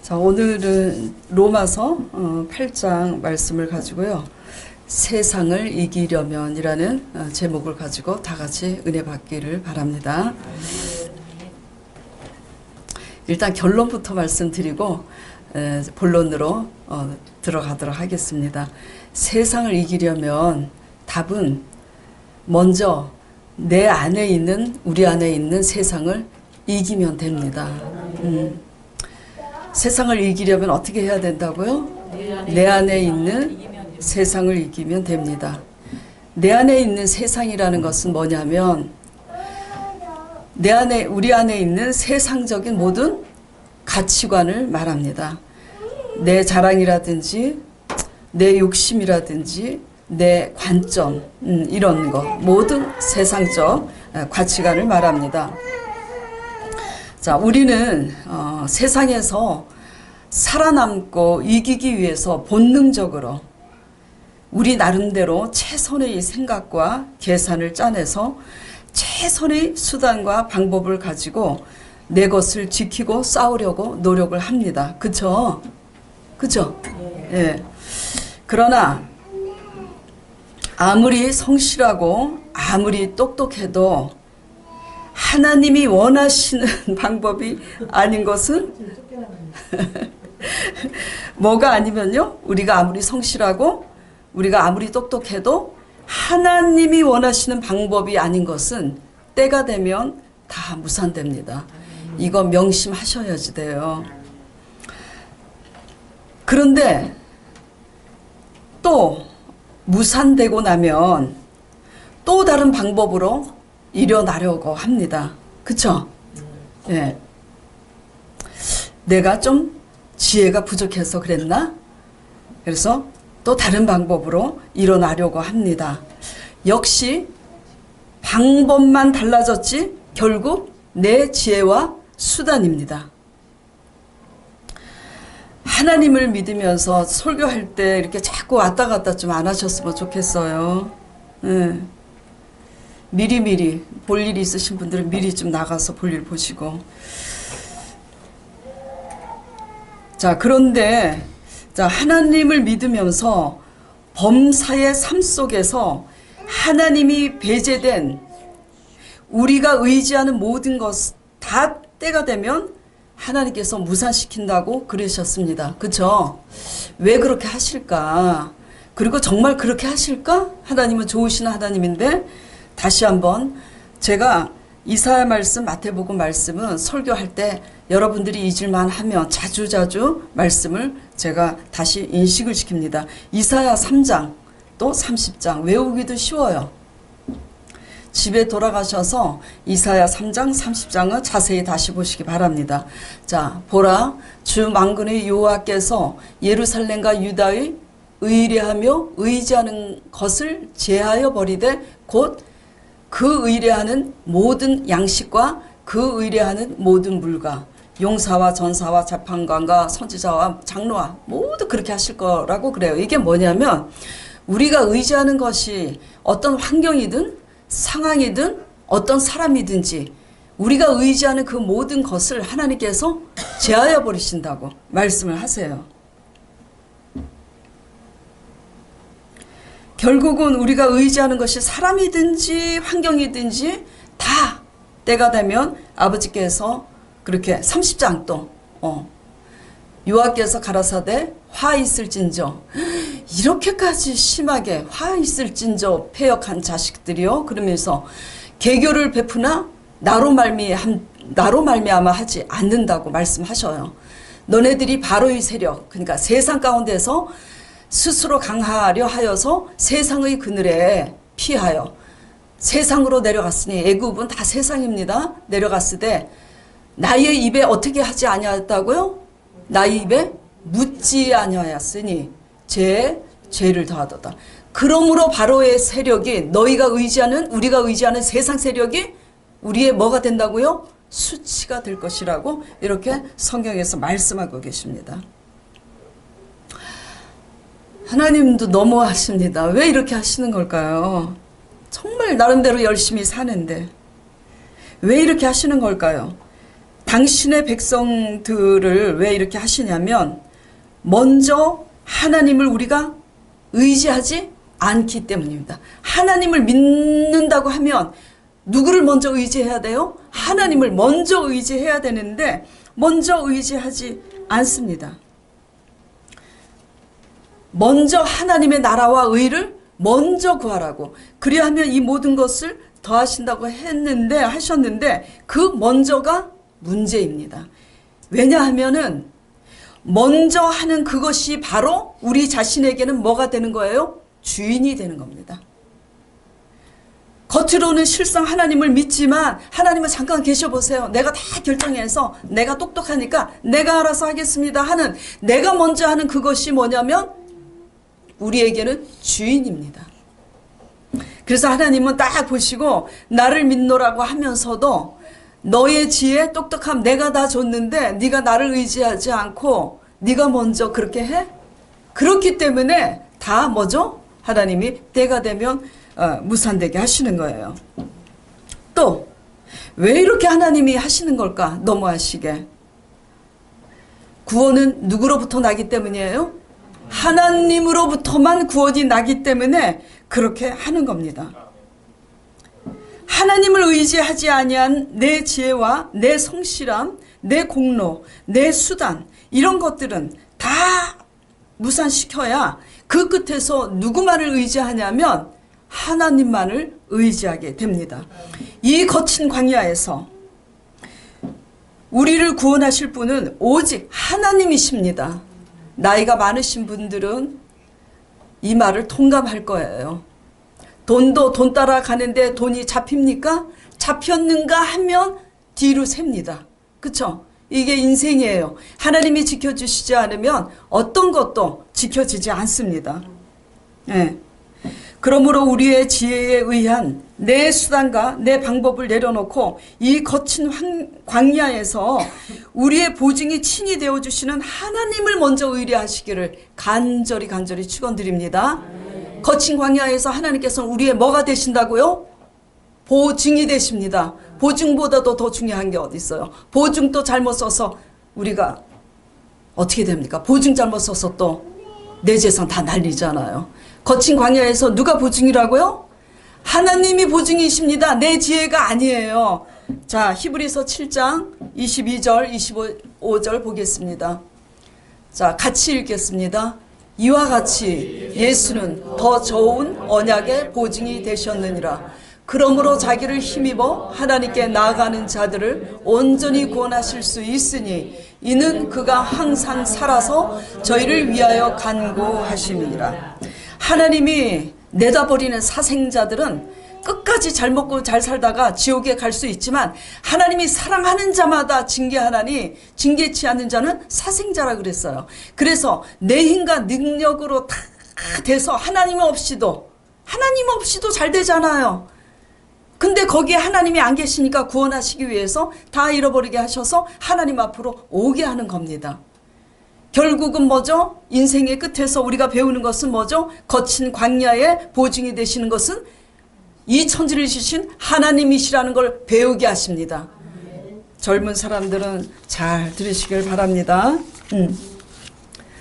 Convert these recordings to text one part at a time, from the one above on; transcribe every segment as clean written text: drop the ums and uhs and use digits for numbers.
자, 오늘은 로마서 8장 말씀을 가지고요. 세상을 이기려면 이라는 제목을 가지고 다 같이 은혜 받기를 바랍니다. 일단 결론부터 말씀드리고 본론으로 들어가도록 하겠습니다. 세상을 이기려면 답은 먼저 내 안에 있는, 우리 안에 있는 세상을 이기면 됩니다. 세상을 이기려면 어떻게 해야 된다고요? 내 안에 있는 세상을 이기면 됩니다. 내 안에 있는 세상이라는 것은 뭐냐면 우리 안에 있는 세상적인 모든 가치관을 말합니다. 내 자랑이라든지 내 욕심이라든지 내 관점, 이런 거 모든 세상적 가치관을 말합니다. 자, 우리는 세상에서 살아남고 이기기 위해서 본능적으로 우리 나름대로 최선의 생각과 계산을 짜내서 최선의 수단과 방법을 가지고 내 것을 지키고 싸우려고 노력을 합니다. 그쵸? 그쵸? 예. 그러나 아무리 성실하고 아무리 똑똑해도 하나님이 원하시는 방법이 아닌 것은 뭐가 아니면요, 우리가 아무리 성실하고 우리가 아무리 똑똑해도 하나님이 원하시는 방법이 아닌 것은 때가 되면 다 무산됩니다. 이거 명심하셔야지 돼요. 그런데 또 무산되고 나면 또 다른 방법으로 일어나려고 합니다. 그쵸? 예. 내가 좀 지혜가 부족해서 그랬나? 그래서 또 다른 방법으로 일어나려고 합니다. 역시 방법만 달라졌지 결국 내 지혜와 수단입니다. 하나님을 믿으면서 설교할 때 이렇게 자꾸 왔다 갔다 좀 안 하셨으면 좋겠어요. 예. 미리 볼 일이 있으신 분들은 미리 좀 나가서 볼 일 보시고. 자, 그런데 자, 하나님을 믿으면서 범사의 삶 속에서 하나님이 배제된 우리가 의지하는 모든 것 다 때가 되면 하나님께서 무산시킨다고 그러셨습니다. 그쵸? 왜 그렇게 하실까? 그리고 정말 그렇게 하실까? 하나님은 좋으신 하나님인데 다시 한번 제가 이사야 말씀, 마태복음 말씀은 설교할 때 여러분들이 잊을만 하면 자주자주 말씀을 제가 다시 인식을 시킵니다. 이사야 3장 또 30장 외우기도 쉬워요. 집에 돌아가셔서 이사야 3장 30장을 자세히 다시 보시기 바랍니다. 자, 보라, 주 만군의 여호와께서 예루살렘과 유다의 의뢰하며 의지하는 것을 제하여 버리되 곧 그 의뢰하는 모든 양식과 그 의뢰하는 모든 물과 용사와 전사와 재판관과 선지자와 장로와 모두 그렇게 하실 거라고 그래요. 이게 뭐냐면 우리가 의지하는 것이 어떤 환경이든 상황이든 어떤 사람이든지 우리가 의지하는 그 모든 것을 하나님께서 제하여 버리신다고 말씀을 하세요. 결국은 우리가 의지하는 것이 사람이든지 환경이든지 다 때가 되면 아버지께서 그렇게 30장 또 여호와께서 가라사대 화 있을진저, 이렇게까지 심하게 화 있을진저 패역한 자식들이요, 그러면서 개교를 베푸나 나로 말미암아 하지 않는다고 말씀하셔요. 너네들이 바로의 세력, 그러니까 세상 가운데서 스스로 강하려 하여서 세상의 그늘에 피하여 세상으로 내려갔으니, 애굽은 다 세상입니다. 내려갔을 때 나의 입에 어떻게 하지 아니하였다고요? 나의 입에 묻지 아니하였으니 죄를 더하도다. 그러므로 바로의 세력이 너희가 의지하는, 우리가 의지하는 세상 세력이 우리의 뭐가 된다고요? 수치가 될 것이라고 이렇게 성경에서 말씀하고 계십니다. 하나님도 너무하십니다. 왜 이렇게 하시는 걸까요? 정말 나름대로 열심히 사는데 왜 이렇게 하시는 걸까요? 당신의 백성들을 왜 이렇게 하시냐면 먼저 하나님을 우리가 의지하지 않기 때문입니다. 하나님을 믿는다고 하면 누구를 먼저 의지해야 돼요? 하나님을 먼저 의지해야 되는데 먼저 의지하지 않습니다. 먼저 하나님의 나라와 의를 먼저 구하라고. 그리하면 이 모든 것을 더하신다고 하셨는데 그 먼저가 문제입니다. 왜냐하면은 먼저 하는 그것이 바로 우리 자신에게는 뭐가 되는 거예요? 주인이 되는 겁니다. 겉으로는 실상 하나님을 믿지만 하나님은 잠깐 계셔보세요. 내가 다 결정해서 내가 똑똑하니까 내가 알아서 하겠습니다 하는 내가 먼저 하는 그것이 뭐냐면 우리에게는 주인입니다. 그래서 하나님은 딱 보시고 나를 믿노라고 하면서도 너의 지혜 똑똑함 내가 다 줬는데 네가 나를 의지하지 않고 네가 먼저 그렇게 해? 그렇기 때문에 다 뭐죠? 하나님이 때가 되면 무산되게 하시는 거예요. 또 왜 이렇게 하나님이 하시는 걸까? 너무하시게. 구원은 누구로부터 나기 때문이에요? 하나님으로부터만 구원이 나기 때문에 그렇게 하는 겁니다. 하나님을 의지하지 아니한 내 지혜와 내 성실함, 내 공로, 내 수단 이런 것들은 다 무산시켜야 그 끝에서 누구만을 의지하냐면 하나님만을 의지하게 됩니다. 이 거친 광야에서 우리를 구원하실 분은 오직 하나님이십니다. 나이가 많으신 분들은 이 말을 통감할 거예요. 돈도 돈 따라가는데 돈이 잡힙니까? 잡혔는가 하면 뒤로 셉니다. 그쵸? 이게 인생이에요. 하나님이 지켜주시지 않으면 어떤 것도 지켜지지 않습니다. 네. 그러므로 우리의 지혜에 의한 내 수단과 내 방법을 내려놓고 이 거친 광야에서 우리의 보증이 친히 되어주시는 하나님을 먼저 의뢰하시기를 간절히 축원드립니다. 거친 광야에서 하나님께서는 우리의 뭐가 되신다고요? 보증이 되십니다. 보증보다도 더 중요한 게 어디 있어요? 보증도 잘못 써서 우리가 어떻게 됩니까? 보증 잘못 써서 또 내 재산 다 날리잖아요. 거친 광야에서 누가 보증이라고요? 하나님이 보증이십니다. 내 지혜가 아니에요. 자, 히브리서 7장 22절 25절 보겠습니다. 자, 같이 읽겠습니다. 이와 같이 예수는 더 좋은 언약의 보증이 되셨느니라. 그러므로 자기를 힘입어 하나님께 나아가는 자들을 온전히 구원하실 수 있으니 이는 그가 항상 살아서 저희를 위하여 간구하심이니라. 하나님이 내다버리는 사생자들은 끝까지 잘 먹고 잘 살다가 지옥에 갈 수 있지만 하나님이 사랑하는 자마다 징계하나니 징계치 않는 자는 사생자라 그랬어요. 그래서 내 힘과 능력으로 다 돼서 하나님 없이도 잘 되잖아요. 근데 거기에 하나님이 안 계시니까 구원하시기 위해서 다 잃어버리게 하셔서 하나님 앞으로 오게 하는 겁니다. 결국은 뭐죠? 인생의 끝에서 우리가 배우는 것은 뭐죠? 거친 광야의 보증이 되시는 것은 이 천지를 지신 하나님이시라는 걸 배우게 하십니다. 젊은 사람들은 잘 들으시길 바랍니다.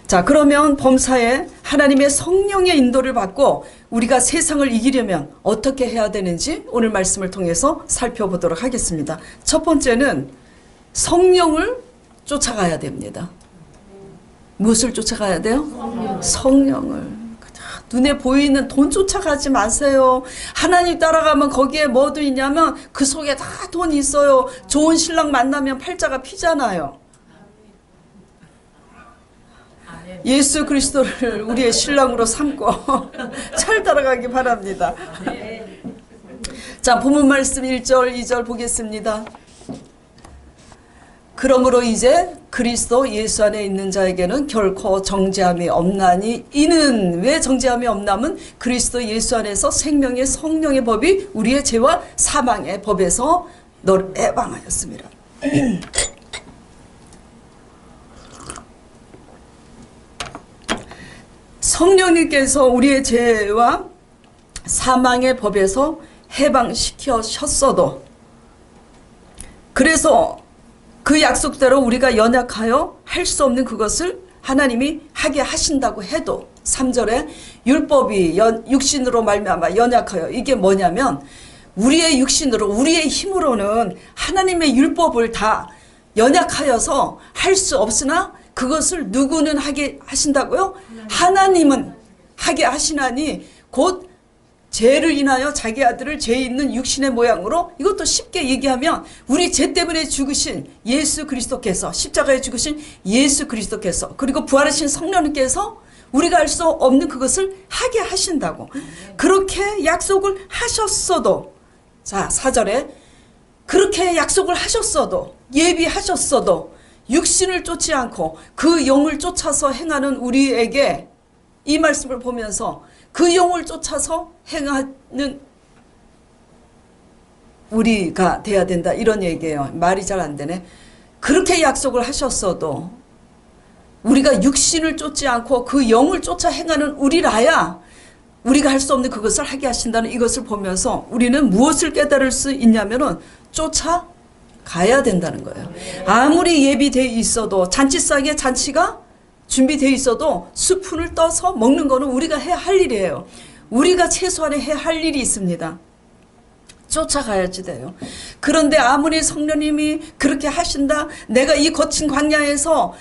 자, 그러면 범사에 하나님의 성령의 인도를 받고 우리가 세상을 이기려면 어떻게 해야 되는지 오늘 말씀을 통해서 살펴보도록 하겠습니다. 첫 번째는 성령을 쫓아가야 됩니다. 무엇을 쫓아가야 돼요? 성령을. 눈에 보이는 돈 쫓아가지 마세요. 하나님 따라가면 거기에 뭐도 있냐면 그 속에 다 돈이 있어요. 좋은 신랑 만나면 팔자가 피잖아요. 예수 그리스도를 우리의 신랑으로 삼고 잘 따라가기 바랍니다. 자, 본문 말씀 1절 2절 보겠습니다. 그러므로 이제 그리스도 예수 안에 있는 자에게는 결코 정죄함이 없나니 이는 왜 정죄함이 없나면 그리스도 예수 안에서 생명의 성령의 법이 우리의 죄와 사망의 법에서 너를 해방하였습니다. 성령님께서 우리의 죄와 사망의 법에서 해방시키셨어도 그래서 그 약속대로 우리가 연약하여 할 수 없는 그것을 하나님이 하게 하신다고 해도 3절에 율법이 육신으로 말미암아 연약하여, 이게 뭐냐면 우리의 육신으로 우리의 힘으로는 하나님의 율법을 다 연약하여서 할 수 없으나 그것을 누구는 하게 하신다고요? 하나님은 하게 하시나니 곧 죄를 인하여 자기 아들을 죄 있는 육신의 모양으로, 이것도 쉽게 얘기하면 우리 죄 때문에 죽으신 예수 그리스도께서, 십자가에 죽으신 예수 그리스도께서, 그리고 부활하신 성령님께서 우리가 할 수 없는 그것을 하게 하신다고. 그렇게 약속을 하셨어도, 자 4절에 그렇게 약속을 하셨어도, 예비하셨어도 육신을 쫓지 않고 그 영을 쫓아서 행하는 우리에게, 이 말씀을 보면서 그 영을 쫓아서 행하는 우리가 돼야 된다, 이런 얘기예요. 말이 잘 안 되네. 그렇게 약속을 하셨어도 우리가 육신을 쫓지 않고 그 영을 쫓아 행하는 우리라야 우리가 할 수 없는 그것을 하게 하신다는 이것을 보면서 우리는 무엇을 깨달을 수 있냐면은 쫓아가야 된다는 거예요. 아무리 예비되어 있어도, 잔치상에 잔치가 준비되어 있어도 수푼을 떠서 먹는 거는 우리가 해야 할 일이에요. 우리가 최소한에 해야 할 일이 있습니다. 쫓아가야지 돼요. 그런데 아무리 성령님이 그렇게 하신다, 내가 이 거친 광야에서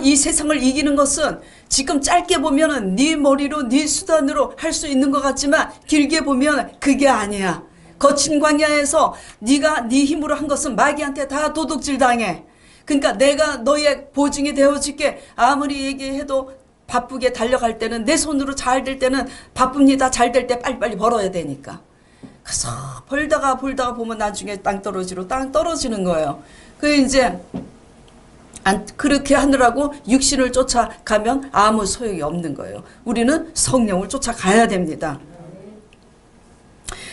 이 세상을 이기는 것은 지금 짧게 보면은 네 머리로 네 수단으로 할 수 있는 것 같지만 길게 보면 그게 아니야. 거친 광야에서 네가 네 힘으로 한 것은 마귀한테 다 도둑질 당해. 그러니까 내가 너의 보증이 되어줄게. 아무리 얘기해도 바쁘게 달려갈 때는, 내 손으로 잘 될 때는 바쁩니다. 잘 될 때 빨리빨리 벌어야 되니까. 그래서 벌다가 보면 나중에 땅 떨어지는 거예요. 그 이제 그렇게 하느라고 육신을 쫓아가면 아무 소용이 없는 거예요. 우리는 성령을 쫓아가야 됩니다.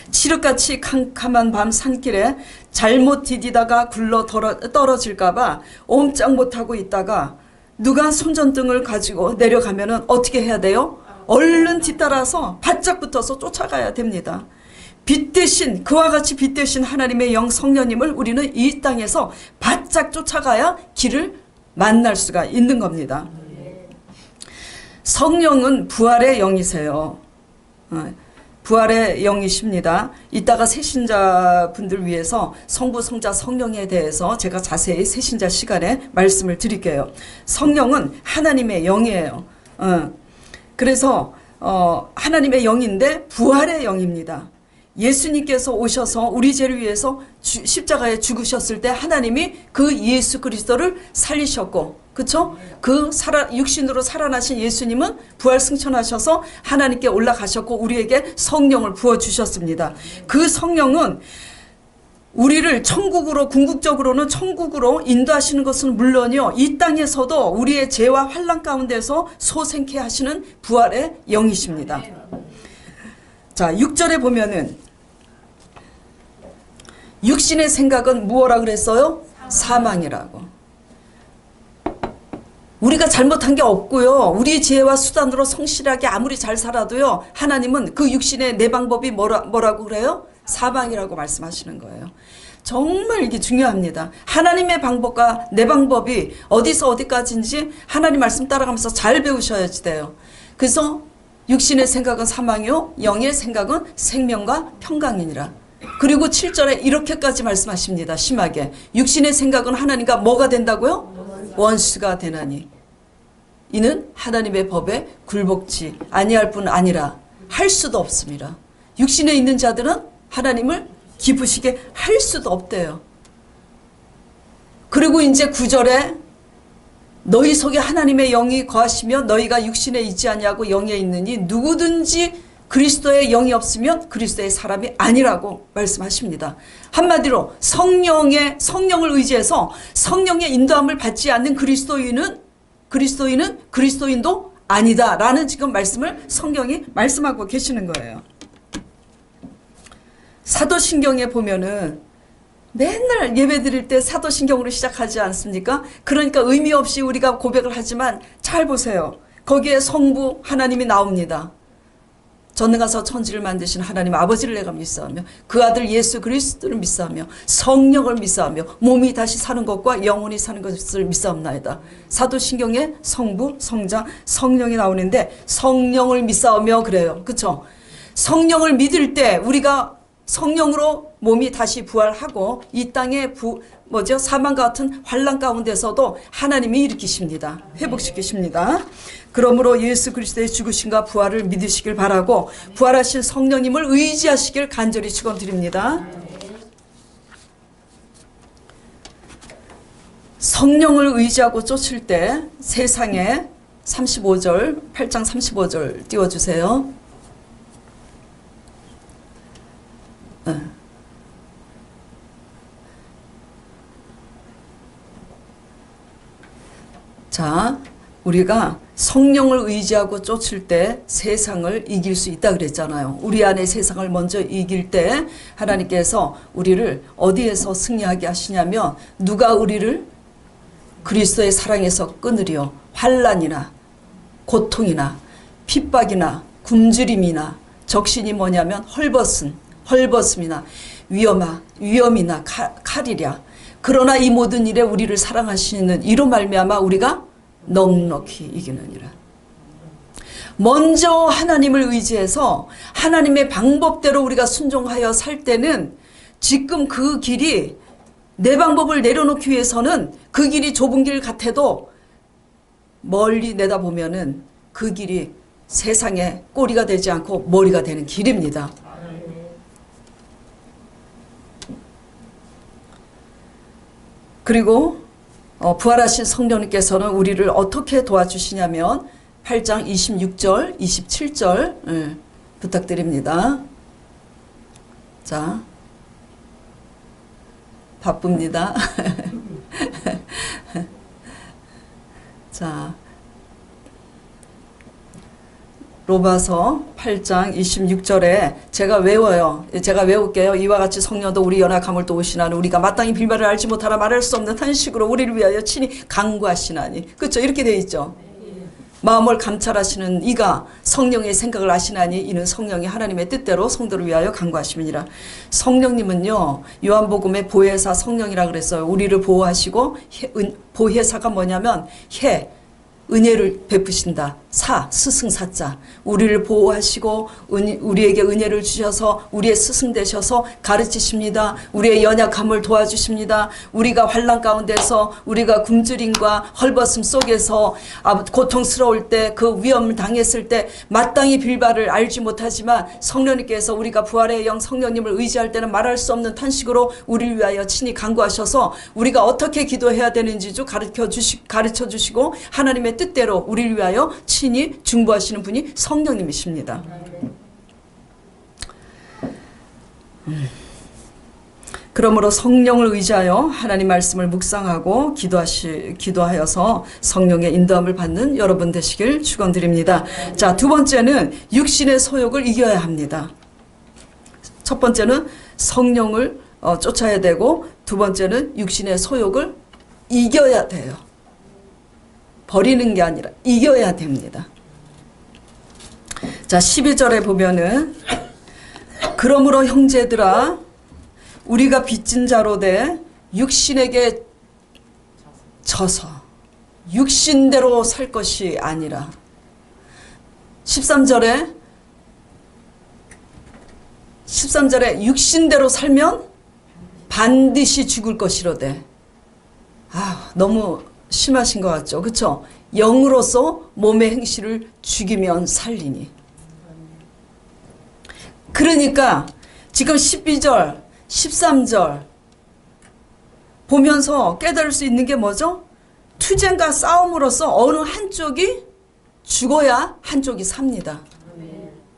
칠흑같이 캄캄한 밤 산길에 잘못 디디다가 굴러 떨어질까봐 옴짝 못하고 있다가 누가 손전등을 가지고 내려가면은 어떻게 해야 돼요? 얼른 뒤따라서 바짝 붙어서 쫓아가야 됩니다. 빛 대신, 그와 같이 빛 대신 하나님의 영 성령님을 우리는 이 땅에서 바짝 쫓아가야 길을 만날 수가 있는 겁니다. 성령은 부활의 영이세요. 부활의 영이십니다. 이따가 새신자분들 위해서 성부, 성자, 성령에 대해서 제가 자세히 새신자 시간에 말씀을 드릴게요. 성령은 하나님의 영이에요. 그래서 하나님의 영인데 부활의 영입니다. 예수님께서 오셔서 우리 죄를 위해서 십자가에 죽으셨을 때 하나님이 그 예수 그리스도를 살리셨고, 그쵸? 그 육신으로 살아나신 예수님은 부활 승천하셔서 하나님께 올라가셨고 우리에게 성령을 부어주셨습니다. 그 성령은 우리를 천국으로, 궁극적으로는 천국으로 인도하시는 것은 물론이요, 이 땅에서도 우리의 죄와 환난 가운데서 소생케 하시는 부활의 영이십니다. 자, 6절에 보면은 육신의 생각은 무엇라 그랬어요? 사망이라고. 우리가 잘못한 게 없고요, 우리 지혜와 수단으로 성실하게 아무리 잘 살아도요, 하나님은 그 육신의 내 방법이 뭐라고 그래요? 사망이라고 말씀하시는 거예요. 정말 이게 중요합니다. 하나님의 방법과 내 방법이 어디서 어디까지인지 하나님 말씀 따라가면서 잘 배우셔야지 돼요. 그래서 육신의 생각은 사망이요, 영의 생각은 생명과 평강이니라. 그리고 7절에 이렇게까지 말씀하십니다. 심하게. 육신의 생각은 하나님과 뭐가 된다고요? 원수가 되나니 이는 하나님의 법에 굴복지 아니할 뿐 아니라 할 수도 없습니다. 육신에 있는 자들은 하나님을 기쁘시게 할 수도 없대요. 그리고 이제 9절에 너희 속에 하나님의 영이 거하시면 너희가 육신에 있지 아니하고 영에 있느니 누구든지 그리스도의 영이 없으면 그리스도의 사람이 아니라고 말씀하십니다. 한마디로 성령을 의지해서 성령의 인도함을 받지 않는 그리스도인은 그리스도인도 아니다라는 지금 말씀을 성경이 말씀하고 계시는 거예요. 사도신경에 보면은 맨날 예배 드릴 때 사도신경으로 시작하지 않습니까? 그러니까 의미 없이 우리가 고백을 하지만 잘 보세요. 거기에 성부 하나님이 나옵니다. 전능하사 천지를 만드신 하나님 아버지를 내가 믿사오며 그 아들 예수 그리스도를 믿사오며 성령을 믿사오며 몸이 다시 사는 것과 영원히 사는 것을 믿사옵나이다. 사도신경에 성부, 성자, 성령이 나오는데 성령을 믿사오며 그래요. 그렇죠? 성령을 믿을 때 우리가 성령으로 몸이 다시 부활하고 이 땅에 사망과 같은 환난 가운데서도 하나님이 일으키십니다. 회복시키십니다. 그러므로 예수 그리스도의 죽으심과 부활을 믿으시길 바라고 부활하신 성령님을 의지하시길 간절히 축원드립니다. 성령을 의지하고 쫓을 때 세상에 35절, 8장 35절 띄워주세요. 자, 우리가 성령을 의지하고 쫓을 때 세상을 이길 수 있다 그랬잖아요. 우리 안에 세상을 먼저 이길 때 하나님께서 우리를 어디에서 승리하게 하시냐면 누가 우리를 그리스도의 사랑에서 끊으려 환난이나 고통이나 핍박이나 굶주림이나 적신이 뭐냐면 헐벗음이나 위험이나 칼이랴. 그러나 이 모든 일에 우리를 사랑하시는 이로 말미암아 우리가 넉넉히 이기느니라. 먼저 하나님을 의지해서 하나님의 방법대로 우리가 순종하여 살 때는 지금 그 길이 내 방법을 내려놓기 위해서는 그 길이 좁은 길 같아도 멀리 내다보면은 그 길이 세상에 꼬리가 되지 않고 머리가 되는 길입니다. 그리고 부활하신 성령님께서는 우리를 어떻게 도와주시냐면 8장 26절, 27절 부탁드립니다. 자, 바쁩니다. 자, 로마서 8장 26절에 제가 외워요. 제가 외울게요. 이와 같이 성령도 우리 연약함을 도우시나니 우리가 마땅히 빌바를 알지 못하라 말할 수 없는 탄식으로 우리를 위하여 친히 간구하시나니. 그렇죠? 이렇게 되어 있죠. 마음을 감찰하시는 이가 성령의 생각을 아시나니 이는 성령이 하나님의 뜻대로 성도를 위하여 간구하심이니라. 성령님은요, 요한복음에 보혜사 성령이라 그랬어요. 우리를 보호하시고 보혜사가 뭐냐면 은혜를 베푸신다. 스승사자. 우리를 보호하시고 우리에게 은혜를 주셔서 우리의 스승 되셔서 가르치십니다. 우리의 연약함을 도와주십니다. 우리가 환난 가운데서 우리가 굶주림과 헐벗음 속에서 고통스러울 때 그 위험을 당했을 때 마땅히 빌바를 알지 못하지만 성령님께서 우리가 부활의 영 성령님을 의지할 때는 말할 수 없는 탄식으로 우리를 위하여 친히 간구하셔서 우리가 어떻게 기도해야 되는지 가르쳐 주시고 하나님의 뜻대로 우리를 위하여 친히 중보하시는 분이 성령님이십니다. 그러므로 성령을 의지하여 하나님 말씀을 묵상하고 기도하여서 성령의 인도함을 받는 여러분 되시길 축원드립니다. 자, 두 번째는 육신의 소욕을 이겨야 합니다. 첫 번째는 성령을 쫓아야 되고 두 번째는 육신의 소욕을 이겨야 돼요. 버리는 게 아니라 이겨야 됩니다. 자, 12절에 보면은 그러므로 형제들아 우리가 빚진 자로 돼 육신에게 져서 육신대로 살 것이 아니라 13절에 육신대로 살면 반드시 죽을 것이로되. 너무 심하신 것 같죠? 그렇죠? 영으로서 몸의 행실을 죽이면 살리니. 그러니까 지금 12절 13절 보면서 깨달을 수 있는 게 뭐죠? 투쟁과 싸움으로써 어느 한쪽이 죽어야 한쪽이 삽니다.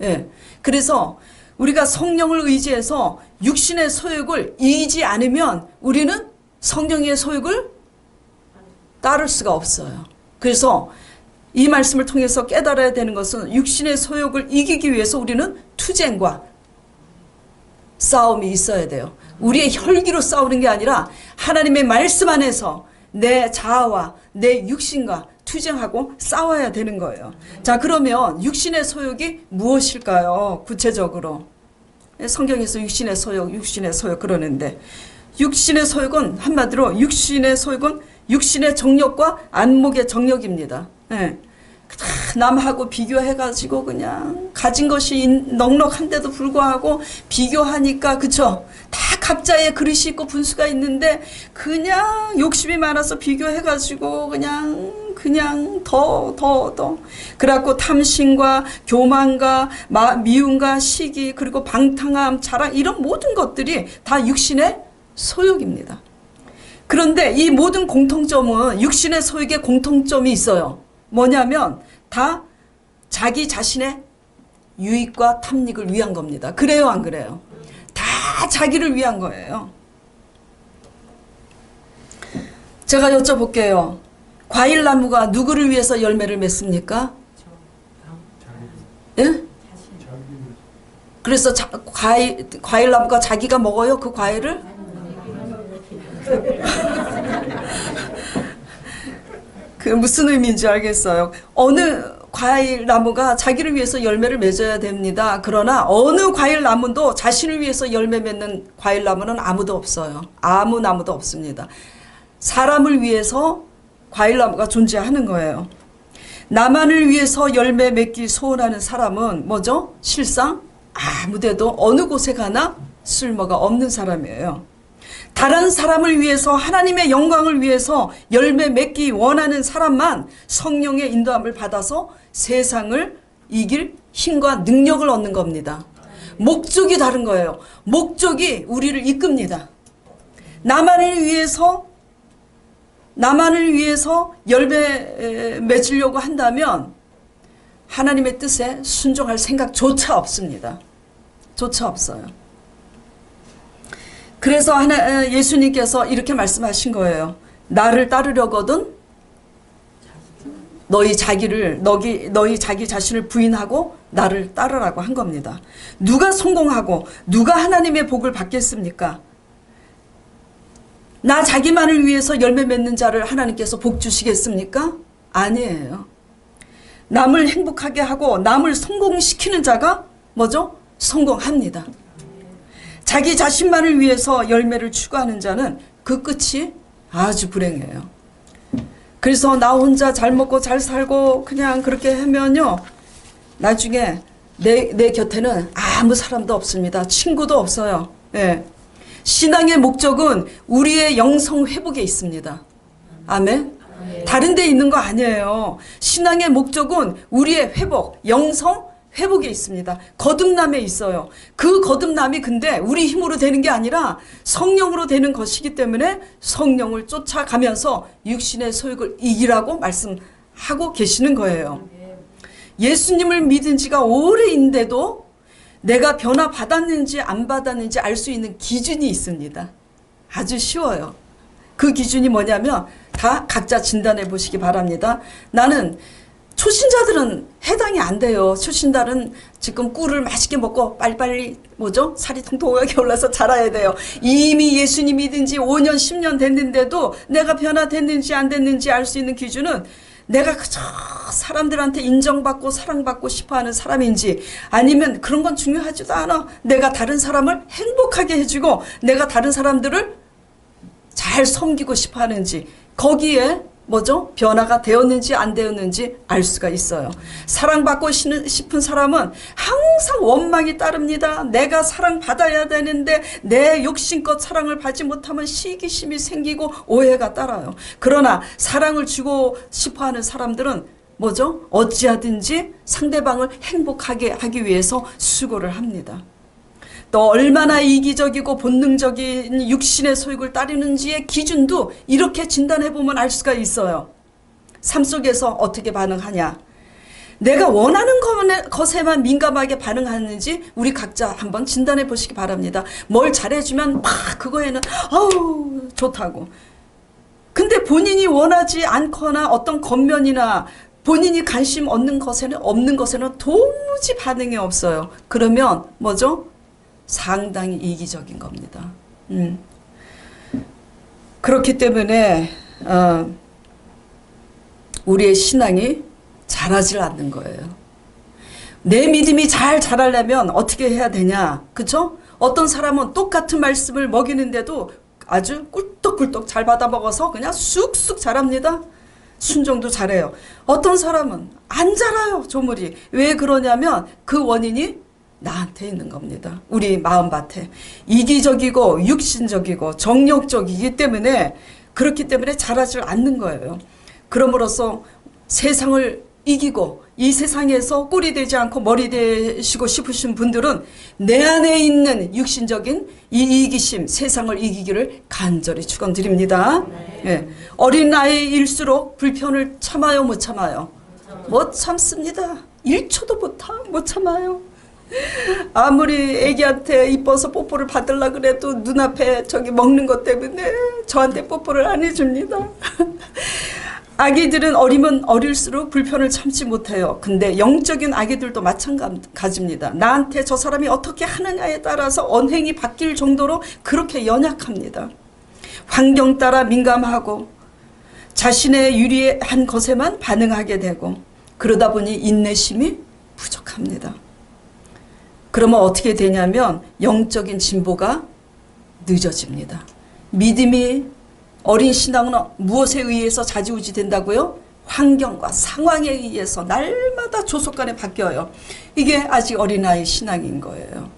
예. 그래서 우리가 성령을 의지해서 육신의 소욕을 이기지 않으면 우리는 성령의 소욕을 따를 수가 없어요. 그래서 이 말씀을 통해서 깨달아야 되는 것은 육신의 소욕을 이기기 위해서 우리는 투쟁과 싸움이 있어야 돼요. 우리의 혈기로 싸우는 게 아니라 하나님의 말씀 안에서 내 자아와 내 육신과 투쟁하고 싸워야 되는 거예요. 자, 그러면 육신의 소욕이 무엇일까요? 구체적으로. 성경에서 육신의 소욕 그러는데, 육신의 소욕은 한마디로 육신의 소욕은 육신의 정욕과 안목의 정욕입니다. 예. 남하고 비교해가지고 그냥 가진 것이 넉넉한데도 불구하고 비교하니까, 그쵸? 다 각자의 그릇이 있고 분수가 있는데 그냥 욕심이 많아서 비교해가지고 그냥 더 그래갖고 탐심과 교만과 미움과 시기 그리고 방탕함 자랑 이런 모든 것들이 다 육신의 소욕입니다. 그런데 이 모든 공통점은 육신의 소욕에 공통점이 있어요. 뭐냐면 다 자기 자신의 유익과 탐닉을 위한 겁니다. 그래요, 안 그래요? 다 자기를 위한 거예요. 제가 여쭤볼게요. 과일나무가 누구를 위해서 열매를 맺습니까? 예? 그래서 과일나무가 자기가 먹어요? 그 과일을? 그 무슨 의미인지 알겠어요. 어느 과일나무가 자기를 위해서 열매를 맺어야 됩니다. 그러나 어느 과일나무도 자신을 위해서 열매 맺는 과일나무는 아무도 없어요. 아무 나무도 없습니다. 사람을 위해서 과일나무가 존재하는 거예요. 나만을 위해서 열매 맺기 소원하는 사람은 뭐죠? 실상 아무데도 어느 곳에 가나 쓸모가 없는 사람이에요. 다른 사람을 위해서 하나님의 영광을 위해서 열매 맺기 원하는 사람만 성령의 인도함을 받아서 세상을 이길 힘과 능력을 얻는 겁니다. 목적이 다른 거예요. 목적이 우리를 이끕니다. 나만을 위해서 열매 맺으려고 한다면 하나님의 뜻에 순종할 생각조차 없습니다. 조차 없어요. 그래서 예수님께서 이렇게 말씀하신 거예요. 나를 따르려거든 너희 자기 자신을 부인하고 나를 따르라고 한 겁니다. 누가 성공하고 누가 하나님의 복을 받겠습니까? 나 자기만을 위해서 열매 맺는 자를 하나님께서 복 주시겠습니까? 아니에요. 남을 행복하게 하고 남을 성공시키는 자가 뭐죠? 성공합니다. 자기 자신만을 위해서 열매를 추구하는 자는 그 끝이 아주 불행해요. 그래서 나 혼자 잘 먹고 잘 살고 그냥 그렇게 하면요, 나중에 내 곁에는 아무 사람도 없습니다. 친구도 없어요. 예. 신앙의 목적은 우리의 영성 회복에 있습니다. 아멘. 다른 데 있는 거 아니에요. 신앙의 목적은 우리의 회복, 영성 회복에 있습니다. 거듭남에 있어요. 그 거듭남이 근데 우리 힘으로 되는 게 아니라 성령으로 되는 것이기 때문에 성령을 쫓아가면서 육신의 소욕을 이기라고 말씀하고 계시는 거예요. 예수님을 믿은 지가 오래인데도 내가 변화받았는지 안 받았는지 알 수 있는 기준이 있습니다. 아주 쉬워요. 그 기준이 뭐냐면 다 각자 진단해 보시기 바랍니다. 나는 초신자들은 해당이 안 돼요. 초신자들은 지금 꿀을 맛있게 먹고 빨리빨리 뭐죠? 살이 통통하게 올라서 자라야 돼요. 이미 예수님 믿은 지 5년 10년 됐는데도 내가 변화됐는지 안 됐는지 알 수 있는 기준은 내가 그저 사람들한테 인정받고 사랑받고 싶어하는 사람인지, 아니면 그런 건 중요하지도 않아. 내가 다른 사람을 행복하게 해주고 내가 다른 사람들을 잘 섬기고 싶어하는지, 거기에 뭐죠? 변화가 되었는지 안 되었는지 알 수가 있어요. 사랑받고 싶은 사람은 항상 원망이 따릅니다. 내가 사랑받아야 되는데 내 욕심껏 사랑을 받지 못하면 시기심이 생기고 오해가 따라요. 그러나 사랑을 주고 싶어하는 사람들은 뭐죠? 어찌하든지 상대방을 행복하게 하기 위해서 수고를 합니다. 또 얼마나 이기적이고 본능적인 육신의 소욕을 따르는지의 기준도 이렇게 진단해보면 알 수가 있어요. 삶 속에서 어떻게 반응하냐, 내가 원하는 것에만 민감하게 반응하는지 우리 각자 한번 진단해 보시기 바랍니다. 뭘 잘해주면 막 그거에는 아우 좋다고, 근데 본인이 원하지 않거나 어떤 겉면이나 본인이 관심 없는 것에는 도무지 반응이 없어요. 그러면 뭐죠? 상당히 이기적인 겁니다. 그렇기 때문에 우리의 신앙이 자라질 않는 거예요. 내 믿음이 잘 자라려면 어떻게 해야 되냐? 그쵸? 어떤 사람은 똑같은 말씀을 먹이는데도 아주 꿀떡꿀떡 잘 받아 먹어서 그냥 쑥쑥 자랍니다. 순종도 잘해요. 어떤 사람은 안 자라요, 조물이. 왜 그러냐면 그 원인이 나한테 있는 겁니다. 우리 마음밭에. 이기적이고 육신적이고 정욕적이기 때문에, 그렇기 때문에 자라질 않는 거예요. 그럼으로써 세상을 이기고 이 세상에서 꼴이 되지 않고 머리 되시고 싶으신 분들은 내 안에 있는 육신적인 이 이기심, 세상을 이기기를 간절히 축원드립니다. 네. 어린 나이일수록 불편을 참아요, 못 참아요? 못 참습니다. 1초도 못 참아요. 아무리 애기한테 이뻐서 뽀뽀를 받으려 그래도 눈앞에 저기 먹는 것 때문에 저한테 뽀뽀를 안 해줍니다. 아기들은 어리면 어릴수록 불편을 참지 못해요. 근데 영적인 아기들도 마찬가지입니다. 나한테 저 사람이 어떻게 하느냐에 따라서 언행이 바뀔 정도로 그렇게 연약합니다. 환경 따라 민감하고 자신의 유리한 것에만 반응하게 되고, 그러다 보니 인내심이 부족합니다. 그러면 어떻게 되냐면 영적인 진보가 늦어집니다. 믿음이, 어린 신앙은 무엇에 의해서 좌지우지 된다고요? 환경과 상황에 의해서 날마다 조속간에 바뀌어요. 이게 아직 어린아이 신앙인 거예요.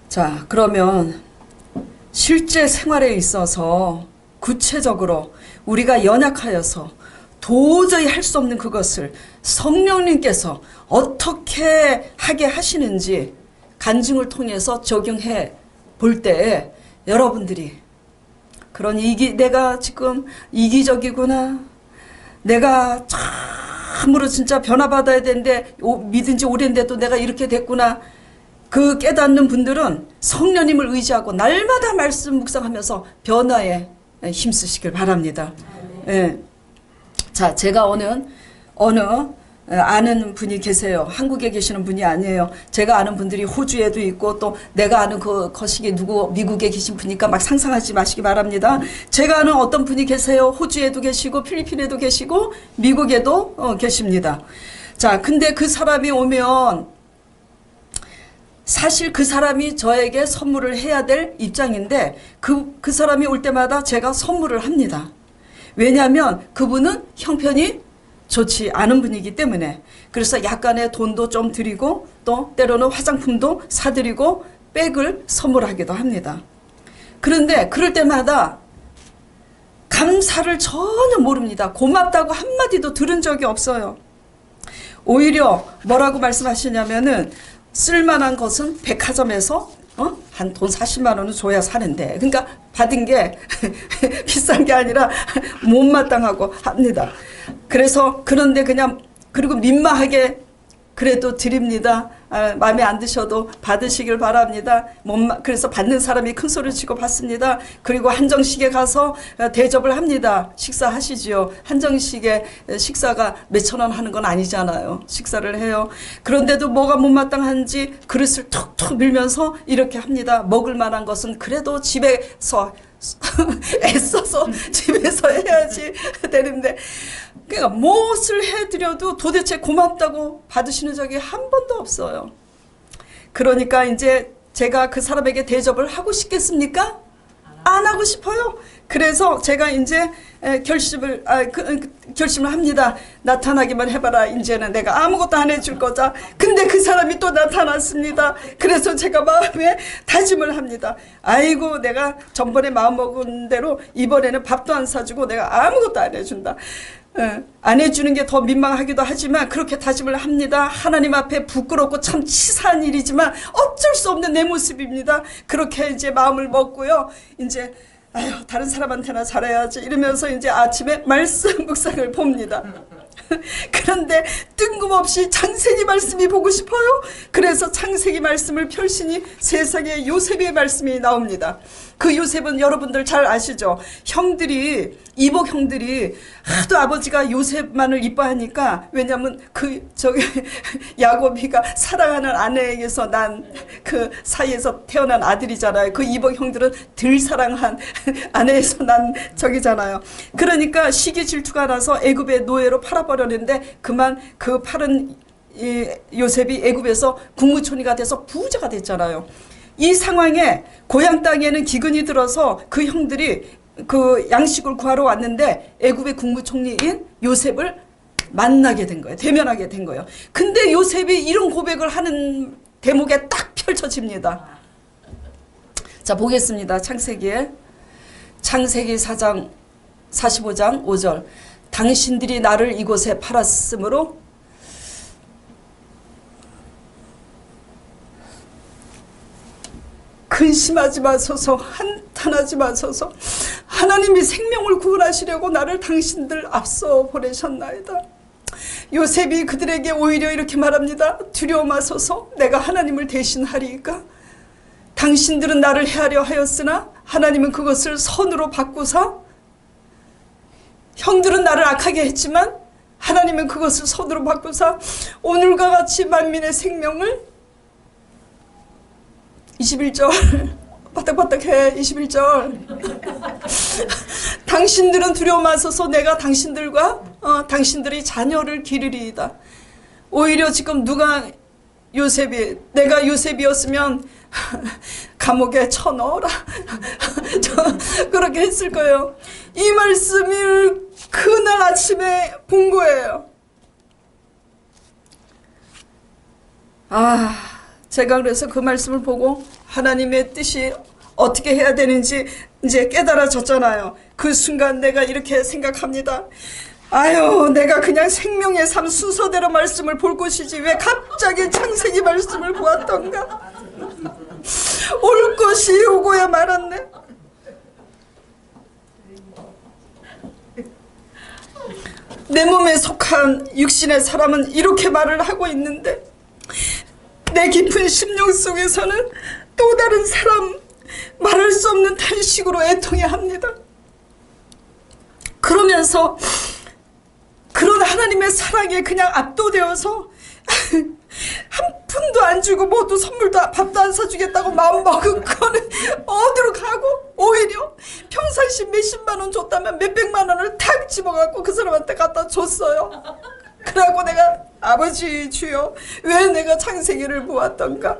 자, 그러면 실제 생활에 있어서 구체적으로 우리가 연약하여서 도저히 할 수 없는 그것을 성령님께서 어떻게 하게 하시는지 간증을 통해서 적용해 볼 때 여러분들이 그런 내가 지금 이기적이구나, 내가 참으로 진짜 변화받아야 되는데 믿은 지 오랜데도 내가 이렇게 됐구나, 그 깨닫는 분들은 성령님을 의지하고 날마다 말씀 묵상하면서 변화에 힘쓰시길 바랍니다. 예. 자, 제가 어느 아는 분이 계세요. 한국에 계시는 분이 아니에요. 제가 아는 분들이 호주에도 있고, 또 내가 아는 그 거시기 누구 미국에 계신 분이니까 막 상상하지 마시기 바랍니다. 제가 아는 어떤 분이 계세요. 호주에도 계시고 필리핀에도 계시고 미국에도 계십니다. 자, 근데 그 사람이 오면 사실 그 사람이 저에게 선물을 해야 될 입장인데 그 사람이 올 때마다 제가 선물을 합니다. 왜냐하면 그분은 형편이 좋지 않은 분이기 때문에. 그래서 약간의 돈도 좀 드리고 또 때로는 화장품도 사드리고 백을 선물하기도 합니다. 그런데 그럴 때마다 감사를 전혀 모릅니다. 고맙다고 한마디도 들은 적이 없어요. 오히려 뭐라고 말씀하시냐면은 쓸만한 것은 백화점에서 한 돈 40만 원은 줘야 사는데, 그러니까 받은 게 비싼 게 아니라 못마땅하고 합니다. 그래서 그런데 그냥, 그리고 민망하게 그래도 드립니다. 마음에 안 드셔도 받으시길 바랍니다. 그래서 받는 사람이 큰 소리 치고 받습니다. 그리고 한정식에 가서 대접을 합니다. 식사하시지요. 한정식에 식사가 몇천 원 하는 건 아니잖아요. 식사를 해요. 그런데도 뭐가 못마땅한지 그릇을 툭툭 밀면서 이렇게 합니다. 먹을 만한 것은 그래도 집에서 애써서 집에서 해야지 되는데, 그러니까 무엇을 해드려도 도대체 고맙다고 받으시는 적이 한 번도 없어요. 그러니까 이제 제가 그 사람에게 대접을 하고 싶겠습니까? 안 하고 싶어요. 그래서 제가 이제 결심을 합니다. 나타나기만 해봐라. 이제는 내가 아무것도 안 해줄 거다. 근데 그 사람이 또 나타났습니다. 그래서 제가 마음에 다짐을 합니다. 아이고, 내가 전번에 마음먹은 대로 이번에는 밥도 안 사주고 내가 아무것도 안 해준다. 안 해주는 게 더 민망하기도 하지만 그렇게 다짐을 합니다. 하나님 앞에 부끄럽고 참 치사한 일이지만 어쩔 수 없는 내 모습입니다. 그렇게 이제 마음을 먹고요. 이제 아유, 다른 사람한테나 잘해야지 이러면서 이제 아침에 말씀 묵상을 봅니다. 그런데 뜬금없이 창세기 말씀이 보고 싶어요. 그래서 창세기 말씀을 펼치니 세상에 요셉의 말씀이 나옵니다. 그 요셉은 여러분들 잘 아시죠? 형들이, 이복 형들이 하도 아버지가 요셉만을 이뻐하니까, 왜냐면 야곱이가 사랑하는 아내에게서 난 그 사이에서 태어난 아들이잖아요. 그 이복 형들은 덜 사랑한 아내에서 난 저기잖아요. 그러니까 시기 질투가 나서 애굽의 노예로 팔아버렸는데, 그만 그 팔은 이 요셉이 애굽에서 국무총리가 돼서 부자가 됐잖아요. 이 상황에 고향 땅에는 기근이 들어서 그 형들이 그 양식을 구하러 왔는데 애굽의 국무총리인 요셉을 만나게 된 거예요. 대면하게 된 거예요. 근데 요셉이 이런 고백을 하는 대목에 딱 펼쳐집니다. 자, 보겠습니다. 창세기 4장 45장 5절. 당신들이 나를 이곳에 팔았으므로 근심하지 마소서, 한탄하지 마소서. 하나님이 생명을 구원하시려고 나를 당신들 앞서 보내셨나이다. 요셉이 그들에게 오히려 이렇게 말합니다. 두려워 마소서, 내가 하나님을 대신하리이까. 당신들은 나를 해하려 하였으나 하나님은 그것을 선으로 바꾸사, 형들은 나를 악하게 했지만 하나님은 그것을 선으로 바꾸사 오늘과 같이 만민의 생명을 21절 바닥바닥해. 21절 당신들은 두려워 마소서, 내가 당신들과 당신들의 자녀를 기르리이다. 오히려 지금 내가 요셉이었으면 감옥에 쳐넣어라 그렇게 했을 거예요. 이 말씀을 그날 아침에 본 거예요. 제가 그래서 그 말씀을 보고 하나님의 뜻이 어떻게 해야 되는지 이제 깨달아졌잖아요. 그 순간 내가 이렇게 생각합니다. 내가 그냥 생명의 삶 순서대로 말씀을 볼 것이지 왜 갑자기 창세기 말씀을 보았던가. 올 것이 오고야 말았네. 내 몸에 속한 육신의 사람은 이렇게 말을 하고 있는데, 내 깊은 심령 속에서는 또 다른 사람, 말할 수 없는 탄식으로 애통해 합니다. 그러면서 그런 하나님의 사랑에 그냥 압도되어서 한 푼도 안 주고 모두 선물도 밥도 안 사주겠다고 마음먹은 거는 어디로 가고, 오히려 평상시 몇십만 원 줬다면 몇백만 원을 탁 집어갖고 그 사람한테 갖다 줬어요. 그러고 내가 아버지 주여 왜 내가 창세기를 보았던가.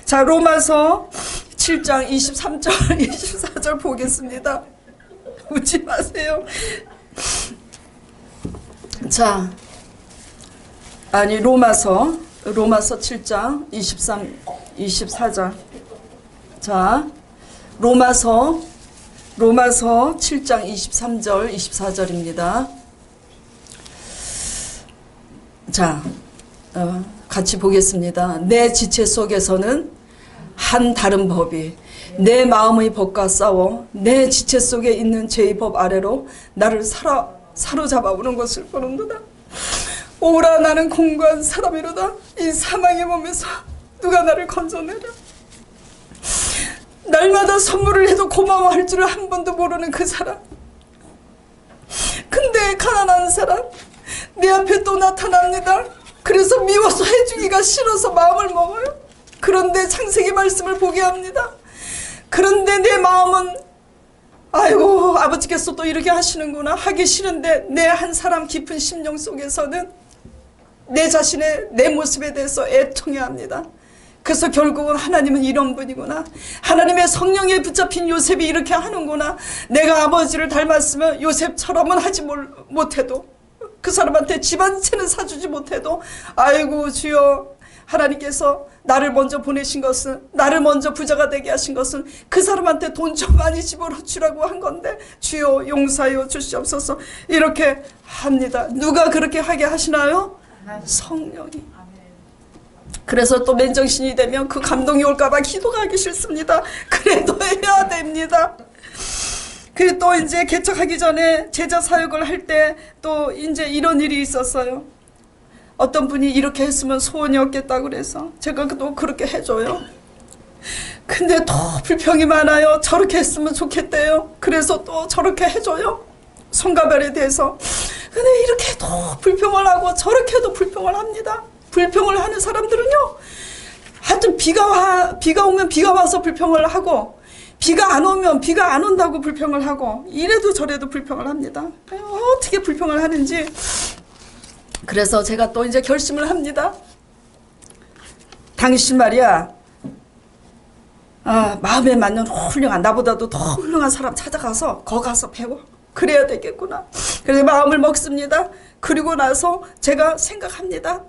자, 로마서 7장 23절 24절 보겠습니다. 웃지 마세요. 자, 로마서 7장 24절. 자, 로마서 7장 23절 24절입니다. 자, 같이 보겠습니다. 내 지체 속에서는 한 다른 법이 내 마음의 법과 싸워 내 지체 속에 있는 죄의 법 아래로 나를 사로잡아 오는 것을 보는도다. 오라, 나는 공고한 사람이로다. 이 사망의 몸에서 누가 나를 건져내랴. 날마다 선물을 해도 고마워할 줄을 한 번도 모르는 그 사람. 근데 가난한 사람 내 앞에 또 나타납니다. 그래서 미워서 해주기가 싫어서 마음을 먹어요. 그런데 창세기 말씀을 보게 합니다. 그런데 내 마음은 아이고, 아버지께서 또 이렇게 하시는구나 하기 싫은데 내 한 사람 깊은 심령 속에서는 내 자신의 내 모습에 대해서 애통해 합니다. 그래서 결국은 하나님은 이런 분이구나. 하나님의 성령에 붙잡힌 요셉이 이렇게 하는구나. 내가 아버지를 닮았으면 요셉처럼은 하지 못해도, 그 사람한테 집 한 채는 사주지 못해도, 아이고 주여, 하나님께서 나를 먼저 보내신 것은, 나를 먼저 부자가 되게 하신 것은 그 사람한테 돈 좀 많이 집어주라고 한 건데 주여 용서하여 주시옵소서 이렇게 합니다. 누가 그렇게 하게 하시나요? 성령이. 그래서 또 맨정신이 되면 그 감동이 올까봐 기도가 하기 싫습니다. 그래도 해야 됩니다. 그 또 이제 개척하기 전에 제자 사역을 할 때 또 이제 이런 일이 있었어요. 어떤 분이 이렇게 했으면 소원이 없겠다고 그래서 제가 또 그렇게 해줘요. 근데 더 불평이 많아요. 저렇게 했으면 좋겠대요. 그래서 또 저렇게 해줘요. 손가발에 대해서. 근데 이렇게 더 불평을 하고 저렇게도 불평을 합니다. 불평을 하는 사람들은요, 하여튼 비가 오면 비가 와서 불평을 하고, 비가 안 오면 비가 안 온다고 불평을 하고, 이래도 저래도 불평을 합니다. 어떻게 불평을 하는지. 그래서 제가 또 이제 결심을 합니다. 당신 말이야, 마음에 맞는 훌륭한, 나보다도 더 훌륭한 사람 찾아가서 거 가서 배워. 그래야 되겠구나. 그래서 마음을 먹습니다. 그리고 나서 제가 생각합니다.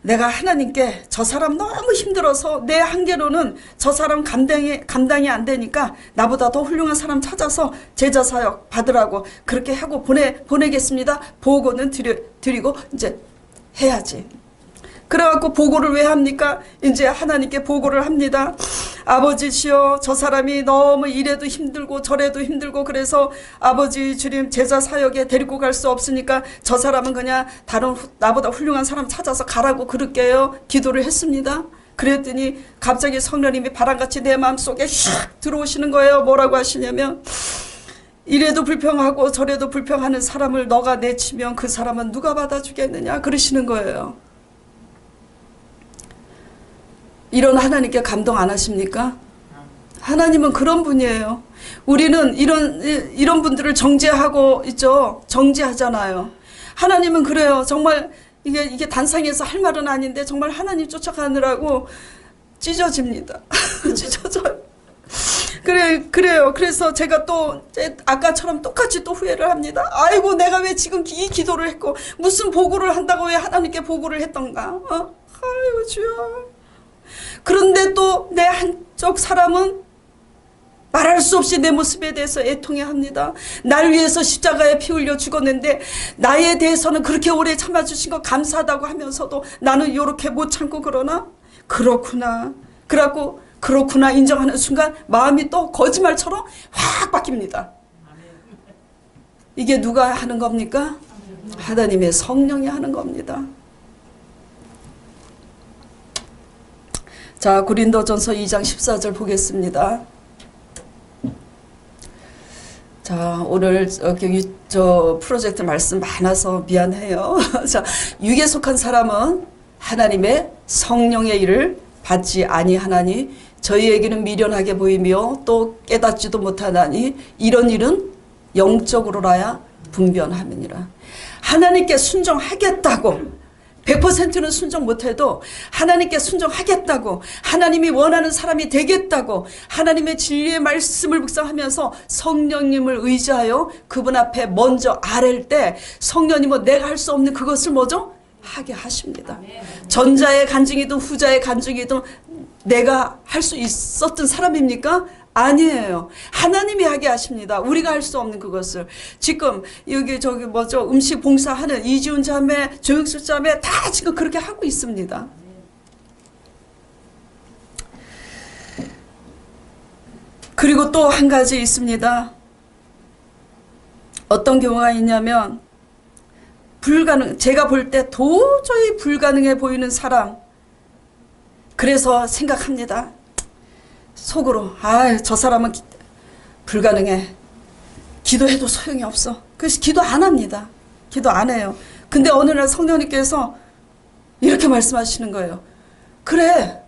내가 하나님께 저 사람 너무 힘들어서 내 한계로는 저 사람 감당이 안 되니까 나보다 더 훌륭한 사람 찾아서 제자 사역 받으라고 그렇게 하고 보내겠습니다. 보고는 드리고 이제 해야지. 그래갖고 보고를 왜 합니까? 이제 하나님께 보고를 합니다. 아버지시여, 저 사람이 너무 이래도 힘들고 저래도 힘들고 그래서 아버지 주님 제자 사역에 데리고 갈 수 없으니까 저 사람은 그냥 다른 나보다 훌륭한 사람 찾아서 가라고 그럴게요. 기도를 했습니다. 그랬더니 갑자기 성령님이 바람같이 내 마음속에 휙 들어오시는 거예요. 뭐라고 하시냐면, 이래도 불평하고 저래도 불평하는 사람을 너가 내치면 그 사람은 누가 받아주겠느냐 그러시는 거예요. 이런 하나님께 감동 안 하십니까? 하나님은 그런 분이에요. 우리는 이런 분들을 정죄하고 있죠. 정죄하잖아요. 하나님은 그래요. 정말 이게 단상에서 할 말은 아닌데 정말 하나님 쫓아가느라고 찢어집니다. 찢어져요. 그래요. 그래서 제가 또 아까처럼 똑같이 또 후회를 합니다. 아이고, 내가 왜 지금 이 기도를 했고 무슨 보고를 한다고 왜 하나님께 보고를 했던가. 아이고 주여. 그런데 또 내 한쪽 사람은 말할 수 없이 내 모습에 대해서 애통해 합니다. 날 위해서 십자가에 피 흘려 죽었는데 나에 대해서는 그렇게 오래 참아주신 거 감사하다고 하면서도 나는 이렇게 못 참고 그러나? 그렇구나. 그래갖고 그렇구나 인정하는 순간 마음이 또 거짓말처럼 확 바뀝니다. 이게 누가 하는 겁니까? 하나님의 성령이 하는 겁니다. 자, 고린도전서 2장 14절 보겠습니다. 자, 오늘 저 프로젝트 말씀 많아서 미안해요. 자, 육에 속한 사람은 하나님의 성령의 일을 받지 아니하나니 저희에게는 미련하게 보이며 또 깨닫지도 못하나니 이런 일은 영적으로라야 분변함이니라. 하나님께 순종하겠다고 100%는 순종 못해도 하나님께 순종하겠다고, 하나님이 원하는 사람이 되겠다고, 하나님의 진리의 말씀을 묵상하면서 성령님을 의지하여 그분 앞에 먼저 아랠 때 성령님은 내가 할 수 없는 그것을 뭐죠? 하게 하십니다. 전자의 간증이든 후자의 간증이든 내가 할 수 있었던 사람입니까? 아니에요. 하나님이 하게 하십니다. 우리가 할 수 없는 그것을. 지금 여기 음식 봉사하는 이지훈 자매, 조영수 자매 다 지금 그렇게 하고 있습니다. 그리고 또 한 가지 있습니다. 어떤 경우가 있냐면 제가 볼 때 도저히 불가능해 보이는 사람. 그래서 생각합니다. 속으로 저 사람은 불가능해. 기도해도 소용이 없어. 그래서 기도 안 합니다. 기도 안 해요. 근데 어느 날 성령님께서 이렇게 말씀하시는 거예요. 그래,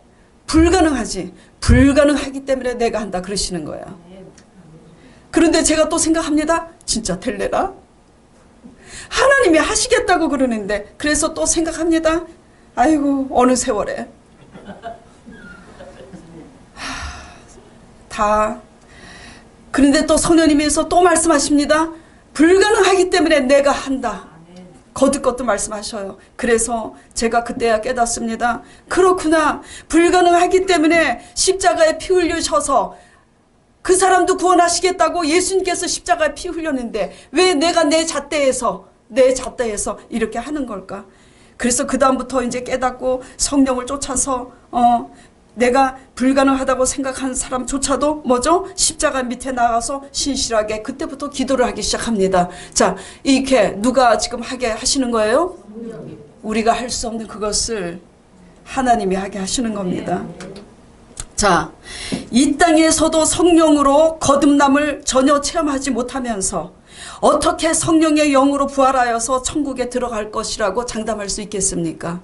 불가능하지. 불가능하기 때문에 내가 한다 그러시는 거예요. 그런데 제가 또 생각합니다. 진짜 될래나? 하나님이 하시겠다고 그러는데. 그래서 또 생각합니다. 아이고, 어느 세월에 그런데 또 성령님께서 또 말씀하십니다. 불가능하기 때문에 내가 한다. 거듭 말씀하셔요. 그래서 제가 그때야 깨닫습니다. 그렇구나. 불가능하기 때문에 십자가에 피 흘리셔서 그 사람도 구원하시겠다고 예수님께서 십자가에 피 흘렸는데 왜 내가 내 잣대에서 이렇게 하는 걸까? 그래서 그 다음부터 이제 깨닫고 성령을 쫓아서 내가 불가능하다고 생각하는 사람조차도 뭐죠? 십자가 밑에 나가서 신실하게 그때부터 기도를 하기 시작합니다. 자, 이렇게 누가 지금 하게 하시는 거예요? 우리가 할 수 없는 그것을 하나님이 하게 하시는 겁니다. 자, 이 땅에서도 성령으로 거듭남을 전혀 체험하지 못하면서 어떻게 성령의 영으로 부활하여서 천국에 들어갈 것이라고 장담할 수 있겠습니까?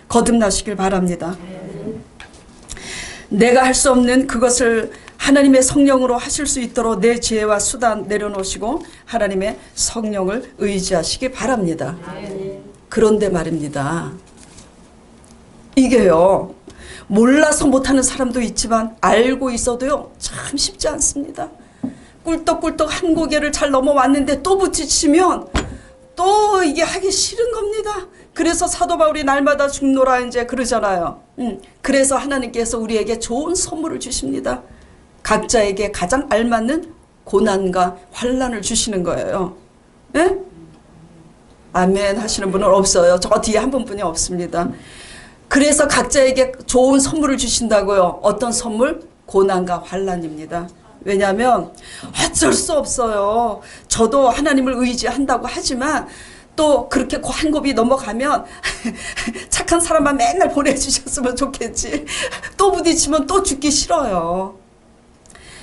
거듭나시길 바랍니다. 내가 할 수 없는 그것을 하나님의 성령으로 하실 수 있도록 내 지혜와 수단 내려놓으시고 하나님의 성령을 의지하시기 바랍니다. 그런데 말입니다. 이게요, 몰라서 못하는 사람도 있지만 알고 있어도요 참 쉽지 않습니다. 꿀떡꿀떡 한 고개를 잘 넘어왔는데 또 부딪히면 또 이게 하기 싫은 겁니다. 그래서 사도 바울이 날마다 죽노라 이제 그러잖아요. 그래서 하나님께서 우리에게 좋은 선물을 주십니다. 각자에게 가장 알맞는 고난과 환난을 주시는 거예요. 예? 아멘 하시는 분은 없어요. 저 뒤에 한 분뿐이 없습니다. 그래서 각자에게 좋은 선물을 주신다고요. 어떤 선물? 고난과 환난입니다. 왜냐하면 어쩔 수 없어요. 저도 하나님을 의지한다고 하지만 또 그렇게 한 곱이 넘어가면 착한 사람만 맨날 보내주셨으면 좋겠지. 또 부딪히면 또 죽기 싫어요.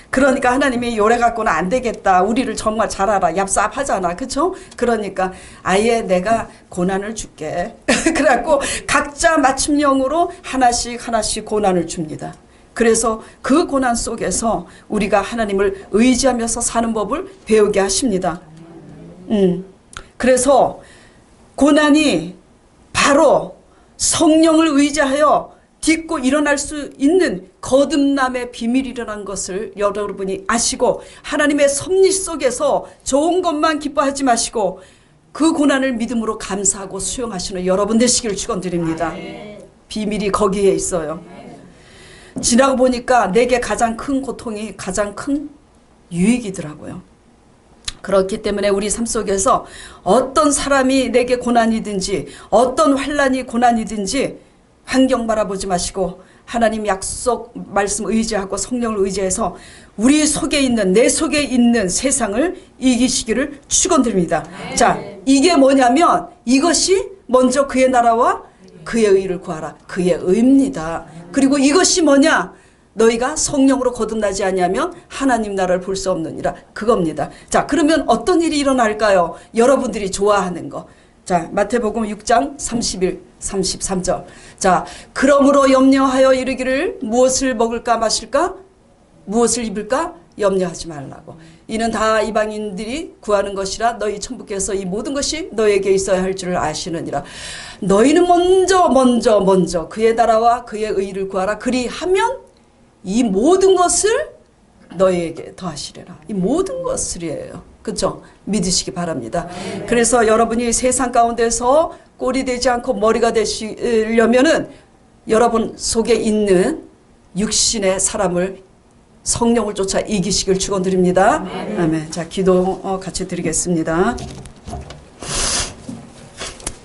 그러니까 하나님이 요래 갖고는 안 되겠다. 우리를 정말 잘 알아. 얍삽하잖아. 그쵸? 그러니까 아예 내가 고난을 줄게. 그래갖고 각자 맞춤형으로 하나씩 하나씩 고난을 줍니다. 그래서 그 고난 속에서 우리가 하나님을 의지하면서 사는 법을 배우게 하십니다. 그래서 고난이 바로 성령을 의지하여 딛고 일어날 수 있는 거듭남의 비밀이라는 것을 여러분이 아시고 하나님의 섭리 속에서 좋은 것만 기뻐하지 마시고 그 고난을 믿음으로 감사하고 수용하시는 여러분 되시기를 축원드립니다. 비밀이 거기에 있어요. 지나고 보니까 내게 가장 큰 고통이 가장 큰 유익이더라고요. 그렇기 때문에 우리 삶 속에서 어떤 사람이 내게 고난이든지 어떤 환난이 고난이든지 환경 바라보지 마시고 하나님 약속 말씀 의지하고 성령을 의지해서 우리 속에 있는 내 속에 있는 세상을 이기시기를 축원드립니다. 자, 이게 뭐냐면 이것이 먼저 그의 나라와 그의 의를 구하라. 그의 의입니다. 그리고 이것이 뭐냐? 너희가 성령으로 거듭나지 않으면 하나님 나라를 볼 수 없느니라. 그겁니다. 자, 그러면 어떤 일이 일어날까요? 여러분들이 좋아하는 거. 자, 마태복음 6장 31, 33절. 자, 그러므로 염려하여 이르기를 무엇을 먹을까 마실까? 무엇을 입을까? 염려하지 말라고. 이는 다 이방인들이 구하는 것이라 너희 천부께서 이 모든 것이 너에게 있어야 할 줄을 아시느니라. 너희는 먼저 그의 나라와 그의 의를 구하라. 그리하면 이 모든 것을 너희에게 더하시리라. 이 모든 것을이에요. 그렇죠? 믿으시기 바랍니다. 그래서 여러분이 세상 가운데서 꼴이 되지 않고 머리가 되시려면은 여러분 속에 있는 육신의 사람을 성령을 쫓아 이기시길 축원드립니다. 아멘. 자, 기도 같이 드리겠습니다.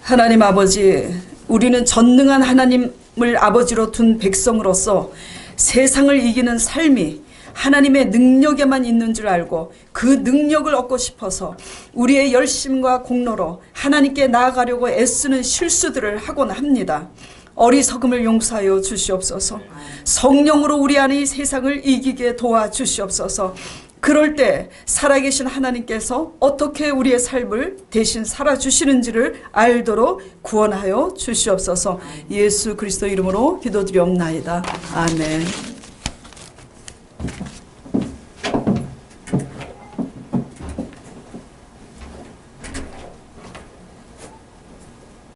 하나님 아버지, 우리는 전능한 하나님을 아버지로 둔 백성으로서 세상을 이기는 삶이 하나님의 능력에만 있는 줄 알고 그 능력을 얻고 싶어서 우리의 열심과 공로로 하나님께 나아가려고 애쓰는 실수들을 하곤 합니다. 어리석음을 용서하여 주시옵소서. 성령으로 우리 안에 이 세상을 이기게 도와주시옵소서. 그럴 때 살아계신 하나님께서 어떻게 우리의 삶을 대신 살아주시는지를 알도록 구원하여 주시옵소서. 예수 그리스도 이름으로 기도드리옵나이다. 아멘.